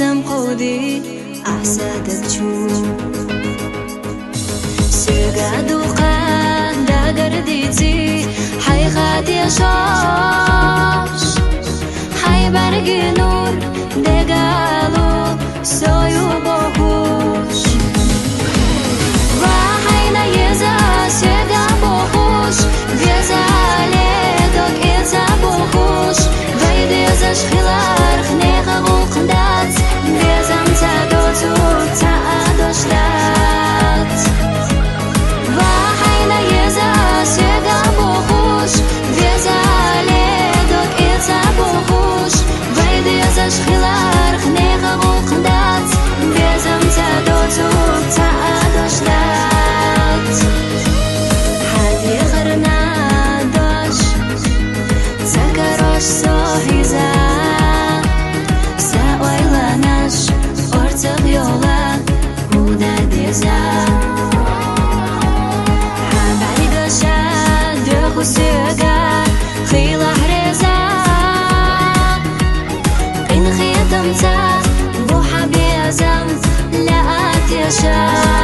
بيزم قودي أحسادك تشوف سيقادو قان دا قرديتي حي خاتي شاش حي برقي نور دقالو سويو بوكوش وحينا يزا سيقا بوكوش بيزا ليدوك إيزا بوكوش غيدي زاش خلار خنيقا غوقندات بيزم تادوتو تادوش لات وحينا يزا سيقا بوكوش بيزا ليدوك إيزا بوكوش غيدي زاش خلار خنيقا غوقندات بيزم تادوتو تادوش لات حدي غرنا دوش تكروش سوهيزا ساويلاناش ورتق يولا ودا ديزا حبالي دوشا دوخو سيقا خيلا حريزا قين خيطمتا بوحا بيزم لا أتيشا